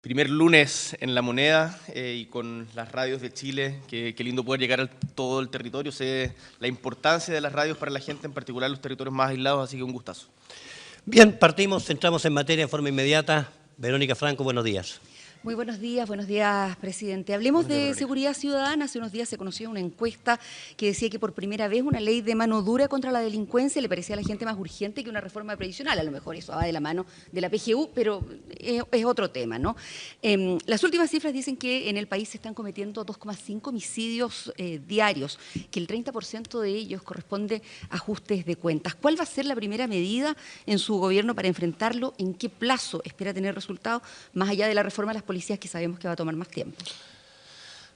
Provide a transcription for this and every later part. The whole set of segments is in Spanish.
Primer lunes en La Moneda y con las radios de Chile. Qué lindo poder llegar a todo el territorio. Sé la importancia de las radios para la gente, en particular los territorios más aislados, así que un gustazo. Bien, entramos en materia de forma inmediata. Verónica Franco, buenos días. Muy buenos días, presidente. Hablemos de seguridad ciudadana. Hace unos días se conoció una encuesta que decía que por primera vez una ley de mano dura contra la delincuencia le parecía a la gente más urgente que una reforma previsional. A lo mejor eso va de la mano de la PGU, pero es otro tema, ¿no? Las últimas cifras dicen que en el país se están cometiendo 2,5 homicidios diarios, que el 30% de ellos corresponde a ajustes de cuentas. ¿Cuál va a ser la primera medida en su gobierno para enfrentarlo? ¿En qué plazo espera tener resultados, más allá de la reforma de las policías, que sabemos que va a tomar más tiempo?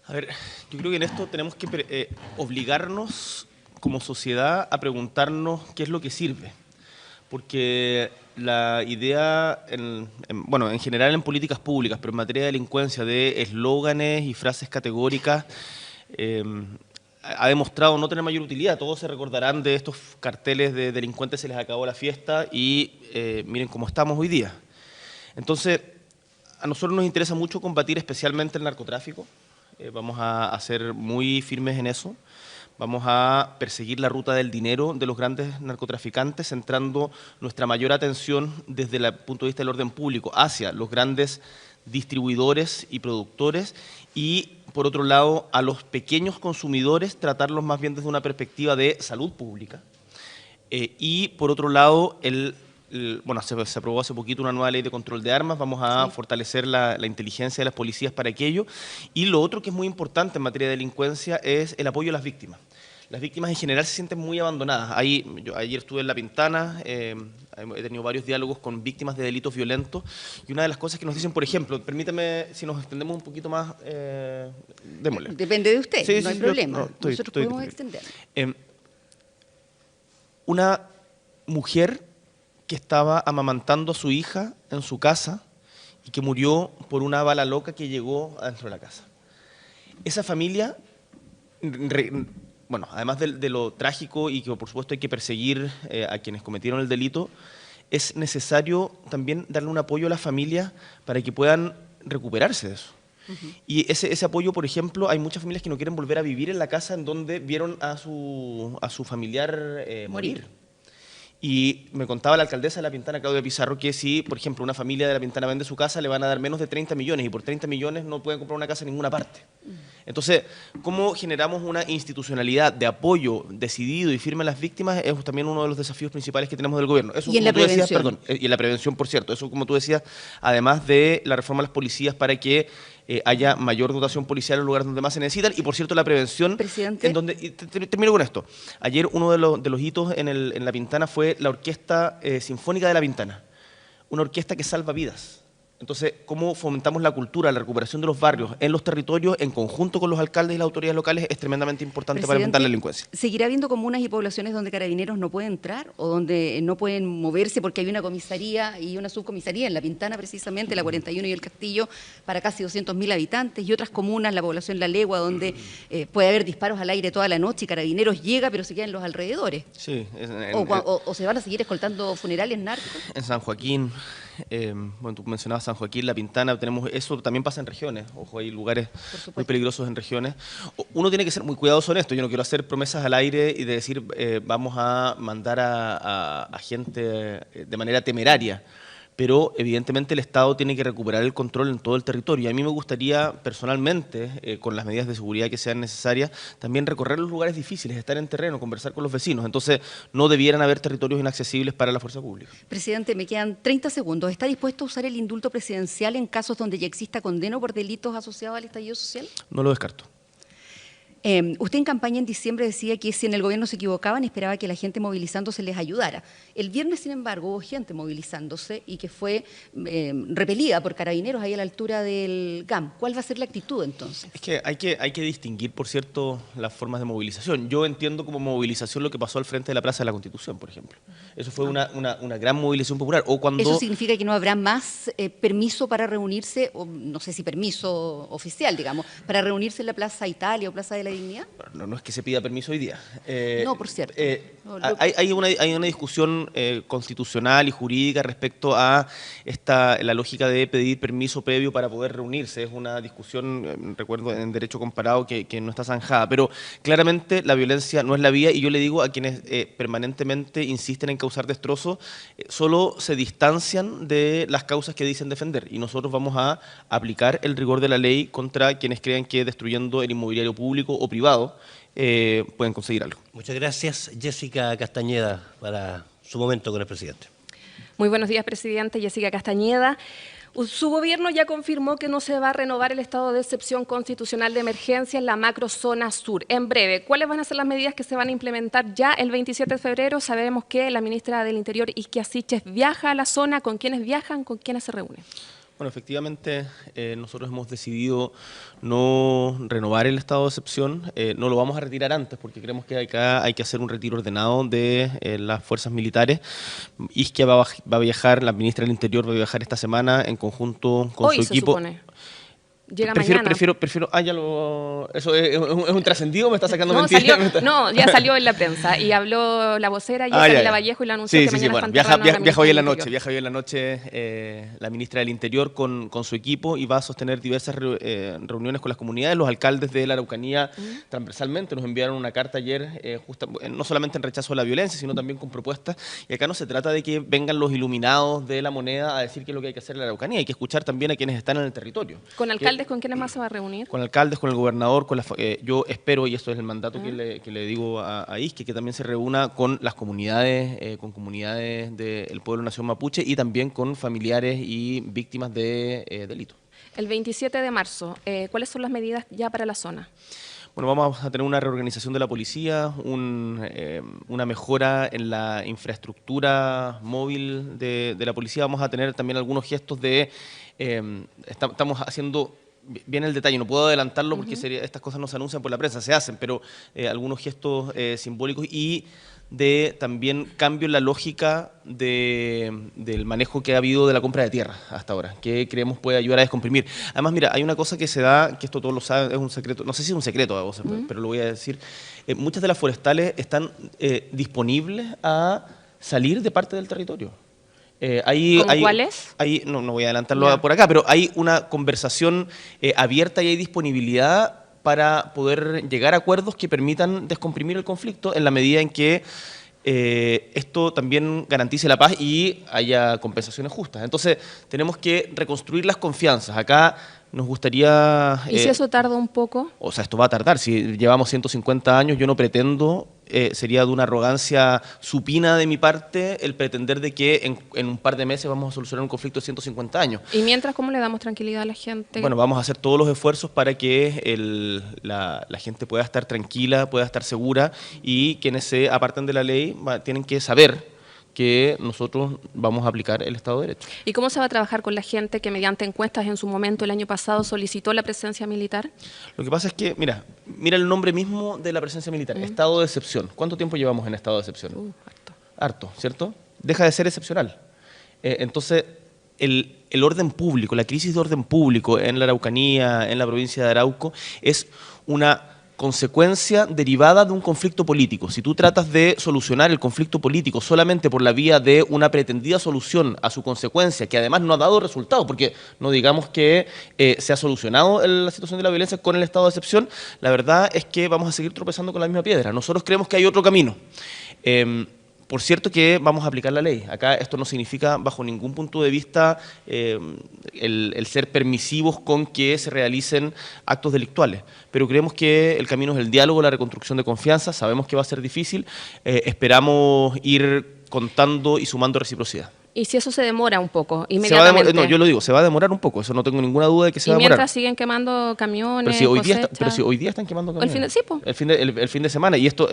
A ver, yo creo que en esto tenemos que obligarnos como sociedad a preguntarnos qué es lo que sirve. Porque la idea, en general en políticas públicas, pero en materia de delincuencia, de eslóganes y frases categóricas, ha demostrado no tener mayor utilidad. Todos se recordarán de estos carteles de delincuentes, se les acabó la fiesta y miren cómo estamos hoy día. Entonces, a nosotros nos interesa mucho combatir especialmente el narcotráfico. Vamos a ser muy firmes en eso. Vamos a perseguir la ruta del dinero de los grandes narcotraficantes, centrando nuestra mayor atención desde el punto de vista del orden público hacia los grandes distribuidores y productores y, por otro lado, a los pequeños consumidores, tratarlos más bien desde una perspectiva de salud pública. Y, por otro lado, se aprobó hace poquito una nueva ley de control de armas. Vamos a fortalecer la inteligencia de las policías para aquello. Y lo otro que es muy importante en materia de delincuencia es el apoyo a las víctimas. Las víctimas en general se sienten muy abandonadas. Yo ayer estuve en La Pintana, he tenido varios diálogos con víctimas de delitos violentos, y una de las cosas que nos dicen, por ejemplo, permítame, si nos extendemos un poquito más, démosle. Depende de usted, sí, no hay problema. Nosotros podemos extender. Una mujer que estaba amamantando a su hija en su casa y que murió por una bala loca que llegó adentro de la casa. Esa familia, además de lo trágico y que por supuesto hay que perseguir a quienes cometieron el delito, es necesario también darle un apoyo a las familias para que puedan recuperarse de eso. Y ese apoyo, por ejemplo, hay muchas familias que no quieren volver a vivir en la casa en donde vieron a su familiar morir. Y me contaba la alcaldesa de La Pintana, Claudia Pizarro, que si, por ejemplo, una familia de La Pintana vende su casa, le van a dar menos de 30 millones y por 30 millones no pueden comprar una casa en ninguna parte. Entonces, ¿cómo generamos una institucionalidad de apoyo decidido y firme a las víctimas? Es también uno de los desafíos principales que tenemos del gobierno. Eso, y en la prevención. Y en la prevención, por cierto. Eso, como tú decías, además de la reforma de las policías para que haya mayor dotación policial en los lugares donde más se necesitan. Y, por cierto, la prevención... Presidente. En donde, termino con esto. Ayer uno de los hitos en La Pintana fue la Orquesta Sinfónica de La Pintana. Una orquesta que salva vidas. Entonces, ¿cómo fomentamos la cultura, la recuperación de los barrios en los territorios en conjunto con los alcaldes y las autoridades locales? Es tremendamente importante para enfrentar la delincuencia. ¿Seguirá habiendo comunas y poblaciones donde Carabineros no pueden entrar o donde no pueden moverse porque hay una comisaría y una subcomisaría en La Pintana, precisamente, la 41 y el Castillo, para casi 200.000 habitantes, y otras comunas, la población La Legua, donde puede haber disparos al aire toda la noche y Carabineros llega pero se queda en los alrededores? Sí. ¿O se van a seguir escoltando funerales narcos? En San Joaquín, tú mencionabas San Joaquín, La Pintana, eso también pasa en regiones. Ojo, hay lugares muy peligrosos en regiones. Uno tiene que ser muy cuidadoso en esto. Yo no quiero hacer promesas al aire y de decir vamos a mandar a gente de manera temeraria. Pero evidentemente el Estado tiene que recuperar el control en todo el territorio. Y a mí me gustaría personalmente, con las medidas de seguridad que sean necesarias, también recorrer los lugares difíciles, estar en terreno, conversar con los vecinos. Entonces no debieran haber territorios inaccesibles para la fuerza pública. Presidente, me quedan 30 segundos. ¿Está dispuesto a usar el indulto presidencial en casos donde ya exista condena por delitos asociados al estallido social? No lo descarto. Usted en campaña en diciembre decía que si en el gobierno se equivocaban, esperaba que la gente movilizándose les ayudara. El viernes, sin embargo, hubo gente movilizándose y que fue repelida por Carabineros ahí a la altura del GAM. ¿Cuál va a ser la actitud entonces? Es que hay que distinguir, por cierto, las formas de movilización. Yo entiendo como movilización lo que pasó al frente de la Plaza de la Constitución, por ejemplo. Eso fue una gran movilización popular. O cuando... ¿Eso significa que no habrá más permiso para reunirse, o no sé si permiso oficial, digamos, para reunirse en la Plaza Italia o Plaza de la dignidad? No es que se pida permiso hoy día. No, por cierto. Hay una discusión constitucional y jurídica respecto a la lógica de pedir permiso previo para poder reunirse. Es una discusión, recuerdo, en derecho comparado que no está zanjada. Pero claramente la violencia no es la vía, y yo le digo a quienes permanentemente insisten en causar destrozos, solo se distancian de las causas que dicen defender. Y nosotros vamos a aplicar el rigor de la ley contra quienes crean que destruyendo el inmobiliario público o privado pueden conseguir algo. Muchas gracias. Jessica Castañeda, para su momento con el presidente. Muy buenos días, presidente. Jessica Castañeda. Su gobierno ya confirmó que no se va a renovar el estado de excepción constitucional de emergencia en la macrozona sur. En breve, ¿cuáles van a ser las medidas que se van a implementar ya el 27 de febrero? Sabemos que la ministra del Interior, Isquia Siches, viaja a la zona. ¿Con quiénes viajan? ¿Con quiénes se reúnen? Bueno, efectivamente, nosotros hemos decidido no renovar el estado de excepción. No lo vamos a retirar antes porque creemos que acá hay que hacer un retiro ordenado de las fuerzas militares. Isquia va a viajar, la ministra del Interior va a viajar esta semana en conjunto con Hoy su equipo. Supone. Llega mañana. Eso es un trascendido, me está sacando mentira. Ya salió en la prensa y habló la vocera Yesenia Vallejo y lo anunció que mañana están viaja hoy en la noche la ministra del Interior con su equipo y va a sostener diversas reuniones con las comunidades. Los alcaldes de la Araucanía transversalmente nos enviaron una carta ayer, no solamente en rechazo a la violencia, sino también con propuestas. Y acá no se trata de que vengan los iluminados de la moneda a decir qué es lo que hay que hacer en la Araucanía, hay que escuchar también a quienes están en el territorio. ¿Con alcaldes con quiénes más se va a reunir? Con alcaldes, con el gobernador, yo espero, y esto es el mandato que le digo a Isquia, que también se reúna con las comunidades, del pueblo nación mapuche y también con familiares y víctimas de delitos. El 27 de marzo, ¿cuáles son las medidas ya para la zona? Bueno, vamos a tener una reorganización de la policía, una mejora en la infraestructura móvil de la policía. Vamos a tener también algunos gestos estamos haciendo bien el detalle, no puedo adelantarlo porque estas cosas no se anuncian por la prensa, se hacen, pero algunos gestos simbólicos y de también cambio en la lógica del manejo que ha habido de la compra de tierra hasta ahora, que creemos puede ayudar a descomprimir. Además, mira, hay una cosa que se da, que esto todos lo saben, es un secreto, no sé si es un secreto, pero lo voy a decir. Muchas de las forestales están disponibles a salir de parte del territorio. ¿Cuáles? No voy a adelantarlo por acá, pero hay una conversación abierta y hay disponibilidad para poder llegar a acuerdos que permitan descomprimir el conflicto en la medida en que esto también garantice la paz y haya compensaciones justas. Entonces, tenemos que reconstruir las confianzas. Acá nos gustaría... ¿Y si eso tarda un poco? O sea, esto va a tardar. Si llevamos 150 años, yo no pretendo, sería de una arrogancia supina de mi parte, el pretender de que en un par de meses vamos a solucionar un conflicto de 150 años. ¿Y mientras cómo le damos tranquilidad a la gente? Bueno, vamos a hacer todos los esfuerzos para que la gente pueda estar tranquila, pueda estar segura, y quienes se aparten de la ley tienen que saber que nosotros vamos a aplicar el Estado de Derecho. ¿Y cómo se va a trabajar con la gente que mediante encuestas en su momento el año pasado solicitó la presencia militar? Lo que pasa es que, mira el nombre mismo de la presencia militar, Estado de excepción. ¿Cuánto tiempo llevamos en estado de excepción? Harto, ¿cierto? Deja de ser excepcional. Entonces, el orden público, la crisis de orden público en la Araucanía, en la provincia de Arauco, es una consecuencia derivada de un conflicto político. Si tú tratas de solucionar el conflicto político solamente por la vía de una pretendida solución a su consecuencia, que además no ha dado resultado, porque no digamos que se ha solucionado la situación de la violencia con el estado de excepción, la verdad es que vamos a seguir tropezando con la misma piedra. Nosotros creemos que hay otro camino. Por cierto que vamos a aplicar la ley. Acá esto no significa bajo ningún punto de vista el ser permisivos con que se realicen actos delictuales. Pero creemos que el camino es el diálogo, la reconstrucción de confianza. Sabemos que va a ser difícil. Esperamos ir contando y sumando reciprocidad. ¿Y si eso se demora un poco, inmediatamente? No, yo lo digo, se va a demorar un poco, eso no tengo ninguna duda de que se va a demorar. ¿Y mientras siguen quemando camiones, pero si hoy día están quemando camiones. El fin de semana, y esto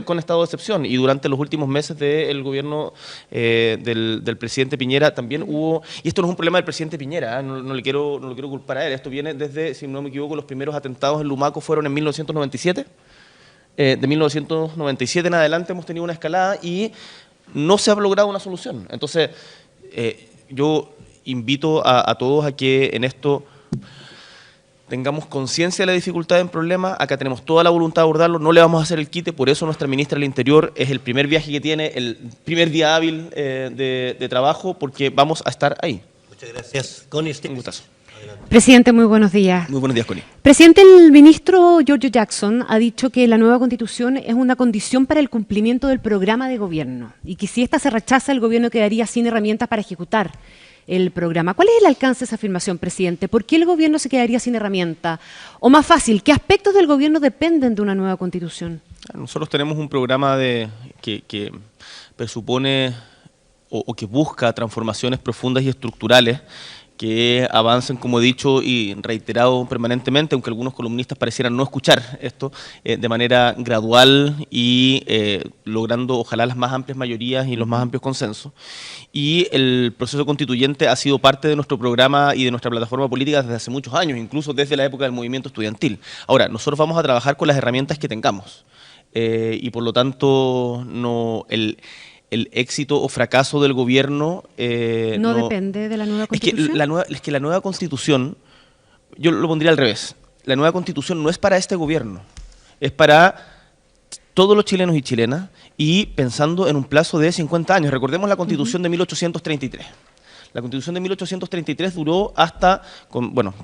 con estado de excepción, y durante los últimos meses del gobierno del presidente Piñera también hubo, y esto no es un problema del presidente Piñera, no le quiero culpar a él, esto viene desde, si no me equivoco, los primeros atentados en Lumaco fueron en 1997, de 1997 en adelante hemos tenido una escalada y no se ha logrado una solución. Entonces, yo invito a todos a que en esto tengamos conciencia de la dificultad del problema, acá tenemos toda la voluntad de abordarlo, no le vamos a hacer el quite, por eso nuestra ministra del Interior es el primer viaje que tiene, el primer día hábil de trabajo, porque vamos a estar ahí. Muchas gracias. Connie, Un gustazo. Presidente, muy buenos días. Muy buenos días, Connie. Presidente, el ministro Giorgio Jackson ha dicho que la nueva Constitución es una condición para el cumplimiento del programa de gobierno y que si esta se rechaza, el gobierno quedaría sin herramientas para ejecutar el programa. ¿Cuál es el alcance de esa afirmación, presidente? ¿Por qué el gobierno se quedaría sin herramienta? O más fácil, ¿qué aspectos del gobierno dependen de una nueva Constitución? Nosotros tenemos un programa que presupone o que busca transformaciones profundas y estructurales que avancen, como he dicho y reiterado permanentemente, aunque algunos columnistas parecieran no escuchar esto, de manera gradual y logrando ojalá las más amplias mayorías y los más amplios consensos. Y el proceso constituyente ha sido parte de nuestro programa y de nuestra plataforma política desde hace muchos años, incluso desde la época del movimiento estudiantil. Ahora, nosotros vamos a trabajar con las herramientas que tengamos y por lo tanto el éxito o fracaso del gobierno no depende de la nueva Constitución. Es que la nueva Constitución, yo lo pondría al revés, la nueva Constitución no es para este gobierno, es para todos los chilenos y chilenas y pensando en un plazo de 50 años. Recordemos la Constitución de 1833. La Constitución de 1833 duró hasta,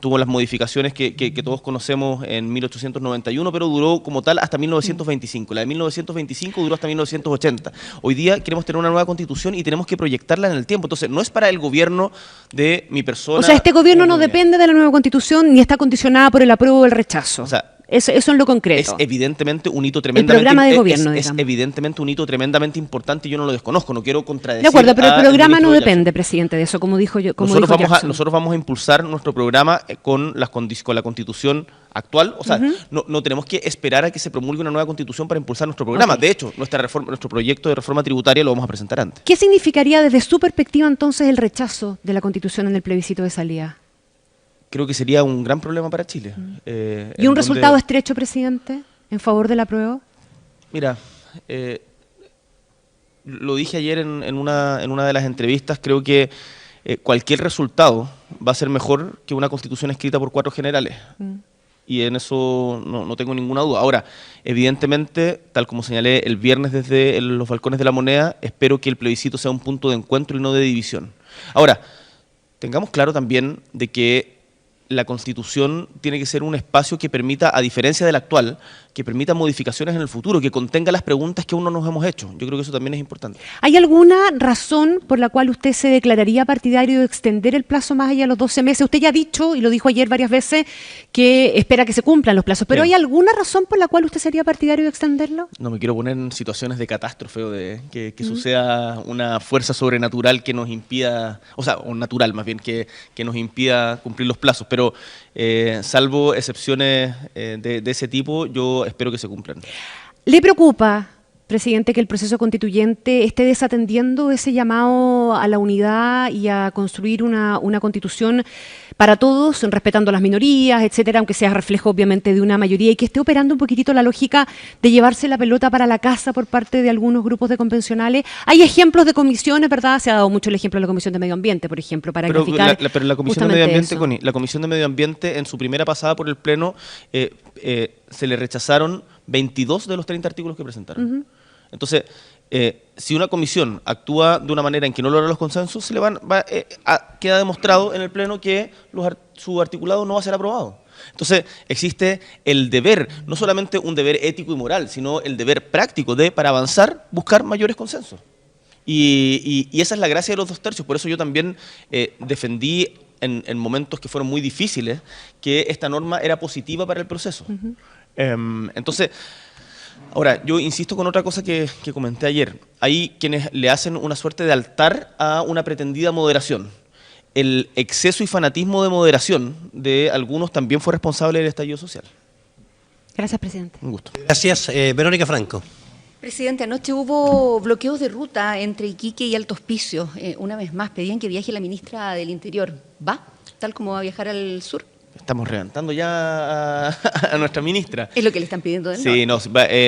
tuvo las modificaciones que todos conocemos en 1891, pero duró como tal hasta 1925. La de 1925 duró hasta 1980. Hoy día queremos tener una nueva Constitución y tenemos que proyectarla en el tiempo. Entonces, no es para el gobierno de mi persona. O sea, este gobierno no depende de la nueva Constitución ni está condicionada por el apruebo o el rechazo. O sea, eso en lo concreto. Es evidentemente un hito tremendamente... El programa de gobierno, es evidentemente un hito tremendamente importante y yo no lo desconozco, no quiero contradecir. De acuerdo, pero el programa no depende, presidente, de eso, como dijo yo. Nosotros vamos a impulsar nuestro programa con la Constitución actual, o sea, no tenemos que esperar a que se promulgue una nueva Constitución para impulsar nuestro programa. Okay. De hecho, nuestro proyecto de reforma tributaria lo vamos a presentar antes. ¿Qué significaría desde su perspectiva entonces el rechazo de la Constitución en el plebiscito de salida? Creo que sería un gran problema para Chile. ¿Y un resultado estrecho, presidente, en favor del apruebo? Mira, lo dije ayer en una de las entrevistas, creo que cualquier resultado va a ser mejor que una Constitución escrita por 4 generales. Y en eso no tengo ninguna duda. Ahora, evidentemente, tal como señalé el viernes desde los balcones de la Moneda, espero que el plebiscito sea un punto de encuentro y no de división. Ahora, tengamos claro también de que la Constitución tiene que ser un espacio que permita, a diferencia del actual, que permita modificaciones en el futuro, que contenga las preguntas que aún no nos hemos hecho. Yo creo que eso también es importante. ¿Hay alguna razón por la cual usted se declararía partidario de extender el plazo más allá de los 12 meses? Usted ya ha dicho, y lo dijo ayer varias veces, que espera que se cumplan los plazos, pero ¿hay alguna razón por la cual usted sería partidario de extenderlo? No me quiero poner en situaciones de catástrofe o de que suceda una fuerza sobrenatural que nos impida, o natural más bien, que nos impida cumplir los plazos, pero salvo excepciones de ese tipo, yo espero que se cumplan. ¿Le preocupa, presidente, que el proceso constituyente esté desatendiendo ese llamado a la unidad y a construir una constitución para todos, respetando las minorías, etcétera, aunque sea reflejo obviamente de una mayoría, y que esté operando un poquitito la lógica de llevarse la pelota para la casa por parte de algunos grupos de convencionales? Hay ejemplos de comisiones, ¿verdad? Se ha dado mucho el ejemplo de la Comisión de Medio Ambiente, por ejemplo, para graficar pero la Comisión de Medio Ambiente, Connie, la Comisión de Medio Ambiente en su primera pasada por el Pleno se le rechazaron 22 de los 30 artículos que presentaron. Entonces, si una comisión actúa de una manera en que no logra los consensos, queda demostrado en el Pleno que su articulado no va a ser aprobado. Entonces, existe el deber, no solamente un deber ético y moral, sino el deber práctico de, para avanzar, buscar mayores consensos. Y esa es la gracia de los 2 tercios. Por eso yo también defendí en momentos que fueron muy difíciles que esta norma era positiva para el proceso. Entonces, ahora, yo insisto con otra cosa que comenté ayer. Hay quienes le hacen una suerte de altar a una pretendida moderación. El exceso y fanatismo de moderación de algunos también fue responsable del estallido social. Gracias, presidente. Un gusto. Gracias. Verónica Franco. Presidente, anoche hubo bloqueos de ruta entre Iquique y Alto Hospicio. Una vez más, pedían que viaje la ministra del Interior. ¿Va? ¿Tal como va a viajar al sur? Estamos reventando ya a nuestra ministra. Es lo que le están pidiendo del norte. Sí, no,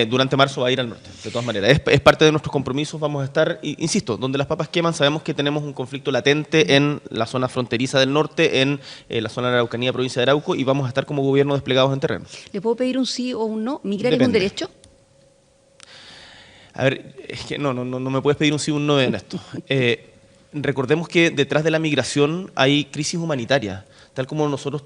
durante marzo va a ir al norte, de todas maneras. Es parte de nuestros compromisos, vamos a estar, insisto, donde las papas queman, sabemos que tenemos un conflicto latente en la zona fronteriza del norte, en la zona de la Araucanía, provincia de Arauco, y vamos a estar como gobierno desplegados en terreno. ¿Le puedo pedir un sí o un no? ¿Migrar es un Depende. derecho? A ver, es que no me puedes pedir un sí o un no en esto. Recordemos que detrás de la migración hay crisis humanitaria, tal como nosotros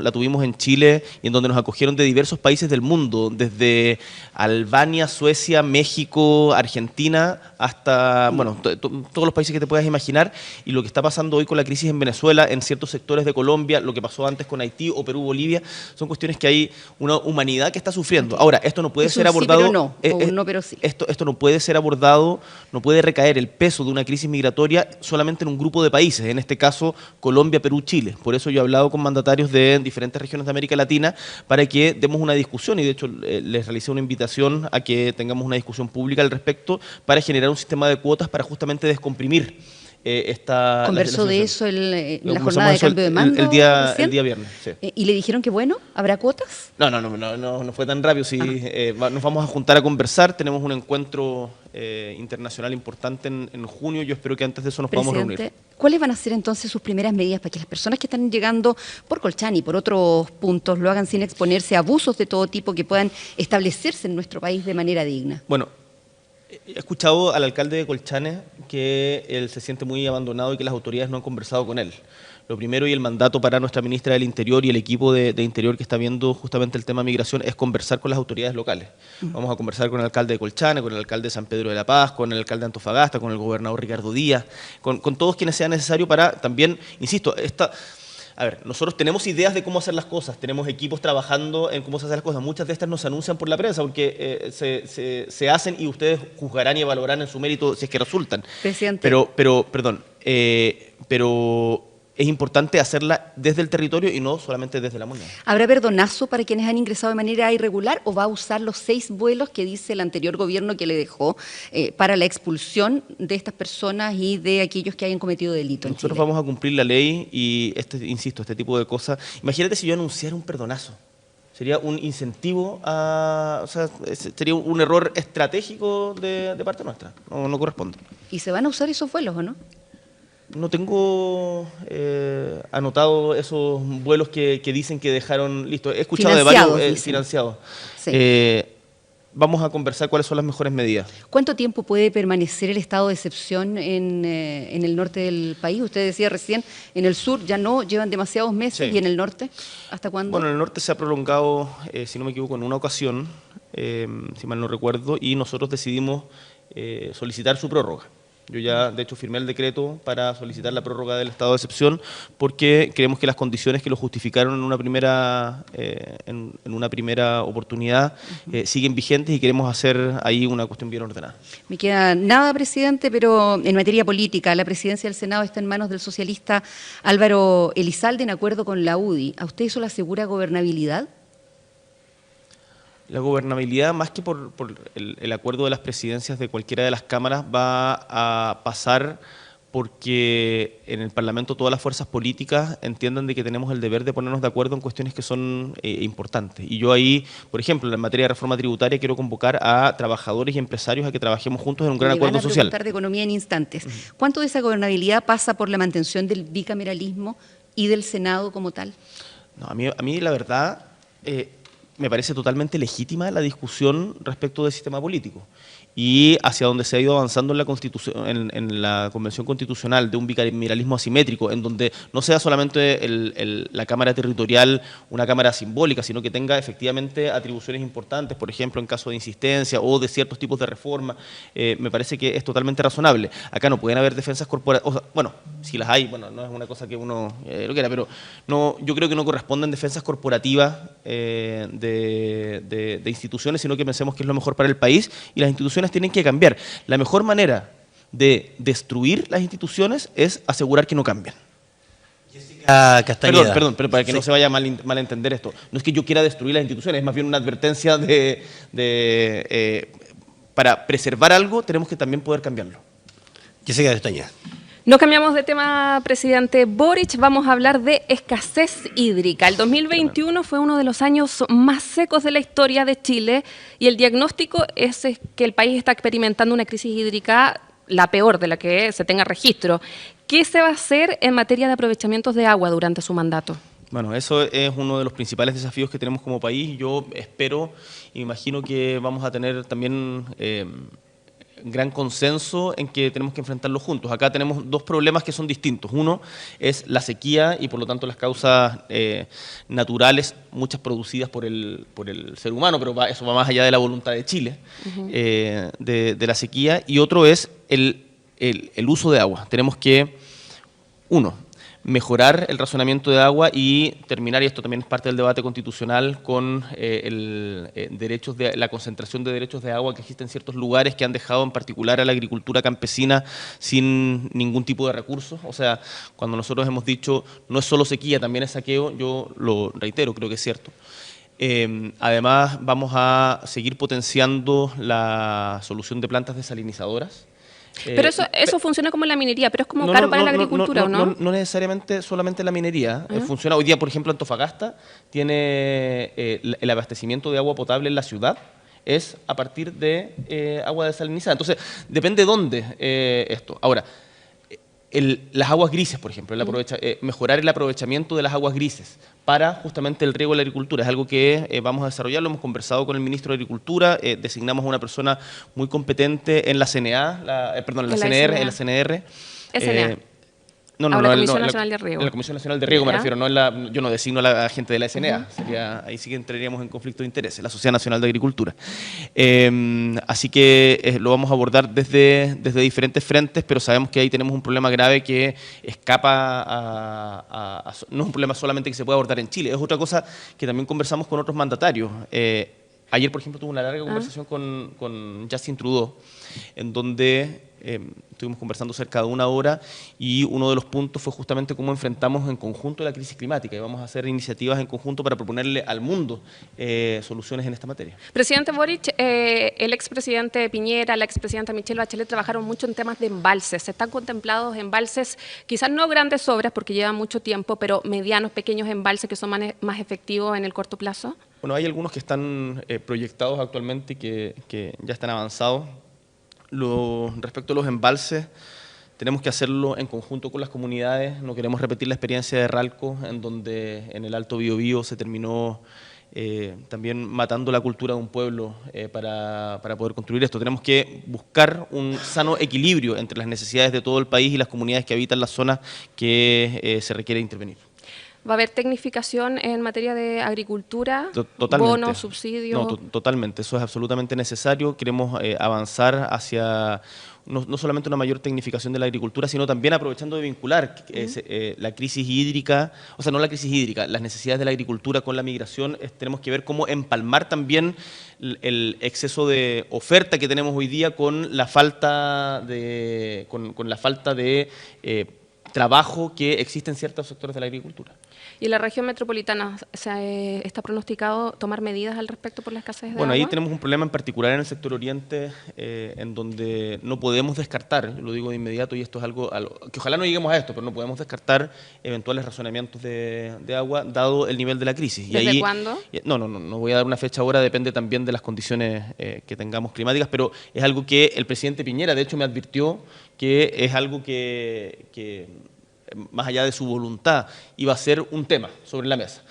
la tuvimos en Chile y en donde nos acogieron de diversos países del mundo, desde Albania, Suecia, México, Argentina, hasta, bueno, todos los países que te puedas imaginar, y lo que está pasando hoy con la crisis en Venezuela, en ciertos sectores de Colombia, lo que pasó antes con Haití o Perú, Bolivia, son cuestiones que hay una humanidad que está sufriendo. Ahora, esto no puede Es ser un sí, abordado... pero no, o un no, pero sí. Esto no puede ser abordado, no puede recaer el peso de una crisis migratoria solamente en un grupo de países, en este caso Colombia, Perú, Chile. Por eso yo he hablado con mandatarios de diferentes regiones de América Latina para que demos una discusión, y de hecho les realicé una invitación a que tengamos una discusión pública al respecto para generar un sistema de cuotas para justamente descomprimir esta... ¿Conversó la de situación. eso en la Conversamos jornada de eso cambio de mando? el día recién? viernes, sí. ¿Y le dijeron que bueno? ¿Habrá cuotas? No fue tan rápido. Sí, nos vamos a juntar a conversar. Tenemos un encuentro internacional importante en junio. Yo espero que antes de eso nos podamos reunir. Presidente, ¿cuáles van a ser entonces sus primeras medidas para que las personas que están llegando por Colchane y por otros puntos lo hagan sin exponerse a abusos de todo tipo que puedan establecerse en nuestro país de manera digna? Bueno, he escuchado al alcalde de Colchane que él se siente muy abandonado y que las autoridades no han conversado con él. Lo primero, y el mandato para nuestra ministra del Interior y el equipo de Interior que está viendo justamente el tema migración, es conversar con las autoridades locales. Vamos a conversar con el alcalde de Colchane, con el alcalde de San Pedro de la Paz, con el alcalde de Antofagasta, con el gobernador Ricardo Díaz, con todos quienes sea necesario para también, insisto, a ver, nosotros tenemos ideas de cómo hacer las cosas, tenemos equipos trabajando en cómo se hacen las cosas. Muchas de estas no se anuncian por la prensa porque se hacen y ustedes juzgarán y evaluarán en su mérito si es que resultan. Presidente. Pero es importante hacerla desde el territorio y no solamente desde la moneda. ¿Habrá perdonazo para quienes han ingresado de manera irregular o va a usar los 6 vuelos que dice el anterior gobierno que le dejó para la expulsión de estas personas y de aquellos que hayan cometido delito en Nosotros Chile? vamos a cumplir la ley y, insisto, este tipo de cosas. Imagínate si yo anunciara un perdonazo. Sería un incentivo o sea, sería un error estratégico de parte nuestra. No corresponde. ¿Y se van a usar esos vuelos o no? No tengo anotado esos vuelos que dicen que dejaron listo. He escuchado Financiados, de varios dicen. financiados. Sí. Vamos a conversar cuáles son las mejores medidas. ¿Cuánto tiempo puede permanecer el estado de excepción en el norte del país? Usted decía recién, en el sur ya no, llevan demasiados meses, Sí. ¿y en el norte? ¿Hasta cuándo? Bueno, en el norte se ha prolongado, si no me equivoco, en una ocasión, si mal no recuerdo, y nosotros decidimos solicitar su prórroga. Yo ya, de hecho, firmé el decreto para solicitar la prórroga del estado de excepción porque creemos que las condiciones que lo justificaron en una primera oportunidad siguen vigentes y queremos hacer ahí una cuestión bien ordenada. Me queda nada, presidente, pero en materia política, la presidencia del Senado está en manos del socialista Álvaro Elizalde en acuerdo con la UDI. ¿A usted eso le asegura gobernabilidad? La gobernabilidad, más que por el acuerdo de las presidencias de cualquiera de las cámaras, va a pasar porque en el Parlamento todas las fuerzas políticas entiendan de que tenemos el deber de ponernos de acuerdo en cuestiones que son importantes. Y yo ahí, por ejemplo, en materia de reforma tributaria, quiero convocar a trabajadores y empresarios a que trabajemos juntos en un gran acuerdo social. Le van a preguntar de economía en instantes. ¿Cuánto de esa gobernabilidad pasa por la mantención del bicameralismo y del Senado como tal? No, a mí la verdad... me parece totalmente legítima la discusión respecto del sistema político y hacia donde se ha ido avanzando en la Constitución, en la Convención Constitucional de un bicameralismo asimétrico, en donde no sea solamente la Cámara Territorial una Cámara simbólica, sino que tenga efectivamente atribuciones importantes, por ejemplo, en caso de insistencia o de ciertos tipos de reforma, me parece que es totalmente razonable. Acá no pueden haber defensas corporativas, bueno, si las hay, bueno, no es una cosa que uno lo quiera, pero no, yo creo que no corresponden defensas corporativas de instituciones, sino que pensemos que es lo mejor para el país y las instituciones tienen que cambiar. La mejor manera de destruir las instituciones es asegurar que no cambien. Castañeda. Perdón, pero para que no se vaya a malentender esto. No es que yo quiera destruir las instituciones, es más bien una advertencia para preservar algo tenemos que también poder cambiarlo. Jessica Castañeda. No cambiamos de tema, presidente Boric. Vamos a hablar de escasez hídrica. El 2021 fue uno de los años más secos de la historia de Chile y el diagnóstico es que el país está experimentando una crisis hídrica, la peor de la que se tenga registro. ¿Qué se va a hacer en materia de aprovechamientos de agua durante su mandato? Bueno, eso es uno de los principales desafíos que tenemos como país. Yo espero y me imagino que vamos a tener también gran consenso en que tenemos que enfrentarlo juntos. Acá tenemos dos problemas que son distintos. Uno es la sequía y por lo tanto las causas naturales, muchas producidas por el ser humano, pero eso va más allá de la voluntad de Chile, de la sequía. Y otro es el uso de agua. Tenemos que, mejorar el razonamiento de agua y terminar, y esto también es parte del debate constitucional, con la concentración de derechos de agua que existen en ciertos lugares que han dejado en particular a la agricultura campesina sin ningún tipo de recursos. O sea, cuando nosotros hemos dicho no es solo sequía, también es saqueo, yo lo reitero, creo que es cierto. Además, vamos a seguir potenciando la solución de plantas desalinizadoras. Pero eso funciona como en la minería, pero es como caro para la agricultura, ¿o no? No necesariamente solamente la minería. Funciona hoy día, por ejemplo, Antofagasta tiene el abastecimiento de agua potable en la ciudad es a partir de agua desalinizada. Entonces, depende dónde esto. Ahora, las aguas grises, por ejemplo, mejorar el aprovechamiento de las aguas grises para justamente el riego de la agricultura. Es algo que vamos a desarrollar, lo hemos conversado con el ministro de Agricultura, designamos a una persona muy competente en la CNA, en la CNR. No, la Comisión Nacional de Riego. En la Comisión Nacional de Riego me refiero, yo no designo a la gente de la SNA, ahí sí que entraríamos en conflicto de intereses, la Sociedad Nacional de Agricultura. Así que lo vamos a abordar desde diferentes frentes, pero sabemos que ahí tenemos un problema grave que escapa no es un problema solamente que se puede abordar en Chile, es otra cosa que también conversamos con otros mandatarios. Ayer, por ejemplo, tuve una larga conversación con Justin Trudeau, en donde estuvimos conversando cerca de 1 hora y uno de los puntos fue justamente cómo enfrentamos en conjunto la crisis climática y vamos a hacer iniciativas en conjunto para proponerle al mundo soluciones en esta materia. Presidente Boric, el expresidente Piñera, la expresidenta Michelle Bachelet trabajaron mucho en temas de embalses. ¿Están contemplados embalses, quizás no grandes obras porque llevan mucho tiempo, pero medianos, pequeños embalses que son más efectivos en el corto plazo? Bueno, hay algunos que están proyectados actualmente y que ya están avanzados. Respecto a los embalses, tenemos que hacerlo en conjunto con las comunidades. No queremos repetir la experiencia de Ralco, en donde en el Alto Biobío se terminó también matando la cultura de un pueblo para poder construir esto. Tenemos que buscar un sano equilibrio entre las necesidades de todo el país y las comunidades que habitan las zonas que se requiere intervenir. ¿Va a haber tecnificación en materia de agricultura? Totalmente. ¿Bonos, subsidios? No, totalmente. Eso es absolutamente necesario. Queremos avanzar hacia no solamente una mayor tecnificación de la agricultura, sino también aprovechando de vincular la crisis hídrica, o sea, no la crisis hídrica, las necesidades de la agricultura con la migración. Tenemos que ver cómo empalmar también el exceso de oferta que tenemos hoy día con la falta de trabajo que existe en ciertos sectores de la agricultura. ¿Y en la región metropolitana está pronosticado tomar medidas al respecto por la escasez de agua? Bueno, ahí tenemos un problema en particular en el sector oriente, en donde no podemos descartar, lo digo de inmediato, y esto es algo que ojalá no lleguemos a esto, pero no podemos descartar eventuales razonamientos de agua, dado el nivel de la crisis. ¿Desde cuándo? No voy a dar una fecha ahora, depende también de las condiciones que tengamos climáticas, pero es algo que el presidente Piñera, de hecho, me advirtió que es algo que más allá de su voluntad, iba a ser un tema sobre la mesa.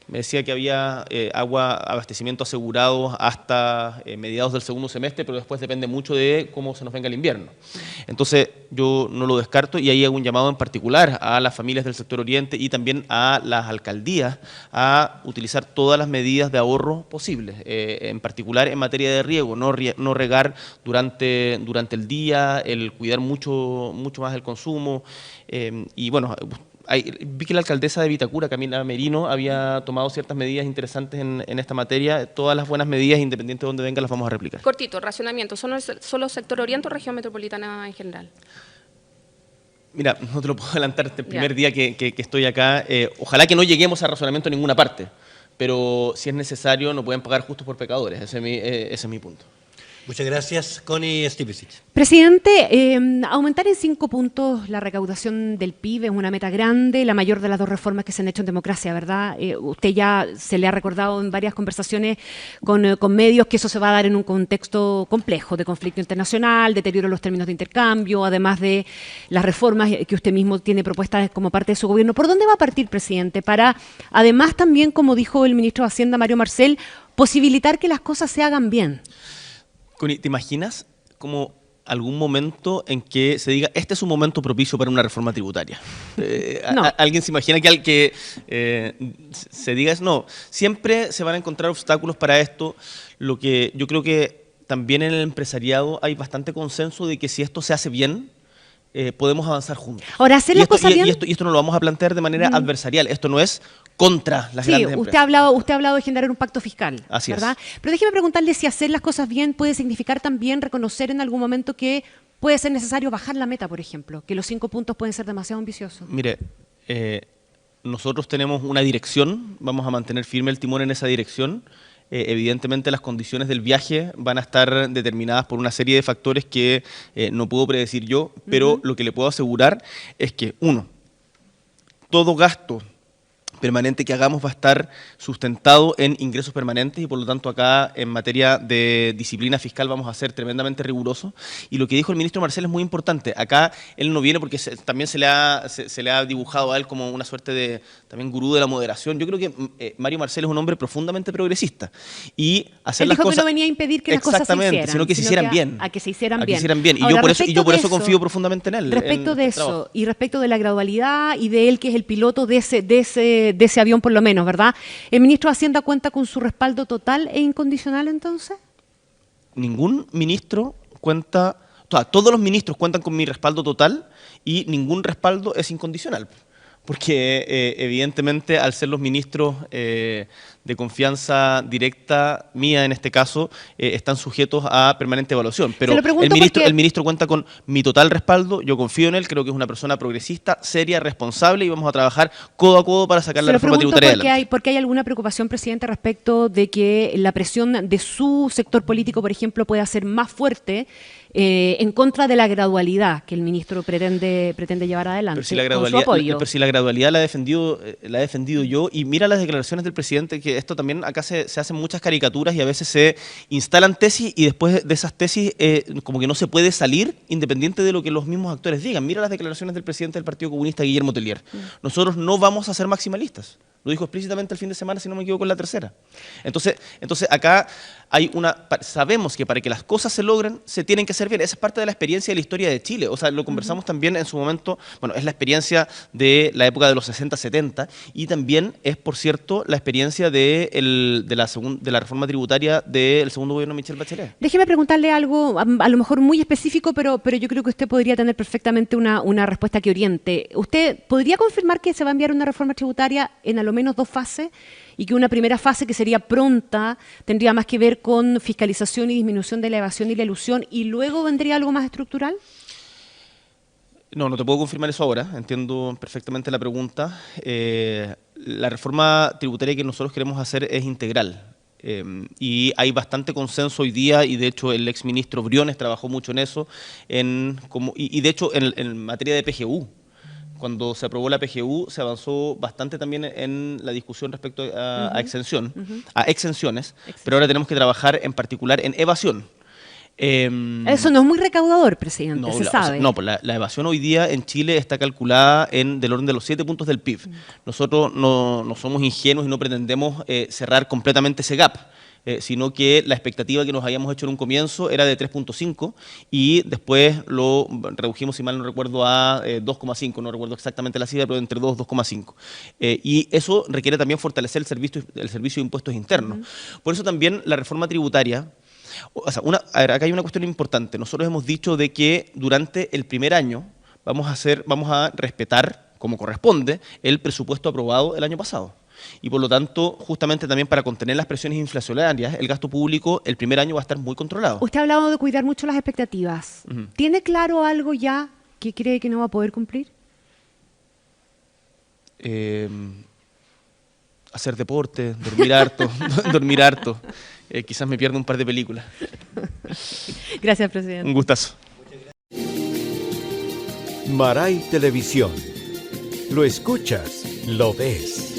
Me decía que había abastecimiento asegurado hasta mediados del segundo semestre, pero después depende mucho de cómo se nos venga el invierno. Entonces, yo no lo descarto y ahí hago un llamado en particular a las familias del sector oriente y también a las alcaldías a utilizar todas las medidas de ahorro posibles, en particular en materia de riego, no regar durante el día, el cuidar mucho más el consumo y bueno. Vi que la alcaldesa de Vitacura, Camila Merino, había tomado ciertas medidas interesantes en esta materia. Todas las buenas medidas, independiente de dónde vengan, las vamos a replicar. Cortito, racionamiento. ¿Solo sector oriente o región metropolitana en general? Mira, no te lo puedo adelantar este primer día que estoy acá. Ojalá que no lleguemos a razonamiento en ninguna parte, pero si es necesario no pueden pagar justos por pecadores. Ese es mi punto. Muchas gracias. Connie Stipicic. Presidente, aumentar en 5 puntos la recaudación del PIB es una meta grande, la mayor de las 2 reformas que se han hecho en democracia, ¿verdad? Usted ya se le ha recordado en varias conversaciones con medios que eso se va a dar en un contexto complejo de conflicto internacional, deterioro de los términos de intercambio, además de las reformas que usted mismo tiene propuestas como parte de su gobierno. ¿Por dónde va a partir, presidente? Para, además también, como dijo el ministro de Hacienda, Mario Marcel, posibilitar que las cosas se hagan bien. Connie, ¿te imaginas como algún momento en que se diga, este es un momento propicio para una reforma tributaria? No. ¿Alguien se imagina que se diga eso? No, siempre se van a encontrar obstáculos para esto. Lo que yo creo que también en el empresariado hay bastante consenso de que si esto se hace bien, podemos avanzar juntos. Ahora, hacer las cosas bien. Y esto no lo vamos a plantear de manera adversarial. Esto no es contra las grandes empresas. Usted ha hablado de generar un pacto fiscal, Así ¿verdad? es. Pero déjeme preguntarle si hacer las cosas bien puede significar también reconocer en algún momento que puede ser necesario bajar la meta, por ejemplo, que los 5 puntos pueden ser demasiado ambiciosos. Mire, nosotros tenemos una dirección, vamos a mantener firme el timón en esa dirección. Evidentemente las condiciones del viaje van a estar determinadas por una serie de factores que no puedo predecir yo, pero lo que le puedo asegurar es que, uno, todo gasto permanente que hagamos va a estar sustentado en ingresos permanentes y por lo tanto acá en materia de disciplina fiscal vamos a ser tremendamente rigurosos. Y lo que dijo el ministro Marcel es muy importante. Acá él no viene porque también se le ha dibujado a él como una suerte de también gurú de la moderación. Yo creo que Mario Marcel es un hombre profundamente progresista y hacer él las dijo cosas... que no venía a impedir que las cosas se hicieran, sino que se hicieran bien. A que se hicieran bien. bien. Que se hicieran bien. Ahora, Y yo por eso confío profundamente en él. Respecto en de este eso trabajo. y respecto de la gradualidad y de él que es el piloto de ese avión por lo menos, ¿verdad? ¿El ministro de Hacienda cuenta con su respaldo total e incondicional entonces? Ningún ministro cuenta, todos los ministros cuentan con mi respaldo total y ningún respaldo es incondicional. Porque evidentemente al ser los ministros de confianza directa mía en este caso, están sujetos a permanente evaluación. Pero el ministro cuenta con mi total respaldo, yo confío en él, creo que es una persona progresista, seria, responsable y vamos a trabajar codo a codo para sacar la reforma tributaria adelante. ¿Por qué hay alguna preocupación, presidente, respecto de que la presión de su sector político, por ejemplo, pueda ser más fuerte en contra de la gradualidad que el ministro pretende llevar adelante? Pero si la gradualidad la he defendido yo, y mira las declaraciones del presidente, que esto también acá se hacen muchas caricaturas y a veces se instalan tesis y después de esas tesis como que no se puede salir independiente de lo que los mismos actores digan. Mira las declaraciones del presidente del Partido Comunista, Guillermo Tellier. Nosotros no vamos a ser maximalistas. Lo dijo explícitamente el fin de semana, si no me equivoco, en La Tercera. Entonces acá hay sabemos que para que las cosas se logren, se tienen que hacer bien. Esa es parte de la experiencia de la historia de Chile. O sea, lo conversamos también en su momento, bueno, es la experiencia de la época de los 60, 70, y también es, por cierto, la experiencia de la reforma tributaria del segundo gobierno de Michelle Bachelet. Déjeme preguntarle algo, a lo mejor muy específico, pero yo creo que usted podría tener perfectamente una respuesta que oriente. ¿Usted podría confirmar que se va a enviar una reforma tributaria en a lo menos 2 fases y que una primera fase que sería pronta tendría más que ver con fiscalización y disminución de la evasión y la elusión y luego vendría algo más estructural? No te puedo confirmar eso ahora, entiendo perfectamente la pregunta. La reforma tributaria que nosotros queremos hacer es integral. Y hay bastante consenso hoy día y de hecho el exministro Briones trabajó mucho en eso y de hecho en materia de PGU. Cuando se aprobó la PGU se avanzó bastante también en la discusión respecto a exenciones, pero ahora tenemos que trabajar en particular en evasión. Eso no es muy recaudador, presidente, se sabe. La evasión hoy día en Chile está calculada del orden de los 7 puntos del PIB. Nosotros no somos ingenuos y no pretendemos cerrar completamente ese gap. Sino que la expectativa que nos habíamos hecho en un comienzo era de 3.5 y después lo redujimos, si mal no recuerdo, a 2.5, no recuerdo exactamente la cifra, pero entre 2 y 2.5. Y eso requiere también fortalecer el servicio de impuestos internos. Por eso también la reforma tributaria, acá hay una cuestión importante. Nosotros hemos dicho de que durante el primer año vamos a respetar, como corresponde, el presupuesto aprobado el año pasado. Y por lo tanto, justamente también para contener las presiones inflacionarias, el gasto público el primer año va a estar muy controlado. Usted ha hablado de cuidar mucho las expectativas. ¿Tiene claro algo ya que cree que no va a poder cumplir? hacer deporte, dormir harto, dormir harto. Quizás me pierda un par de películas. Gracias, presidente. Un gustazo. Maray Televisión. Lo escuchas, lo ves.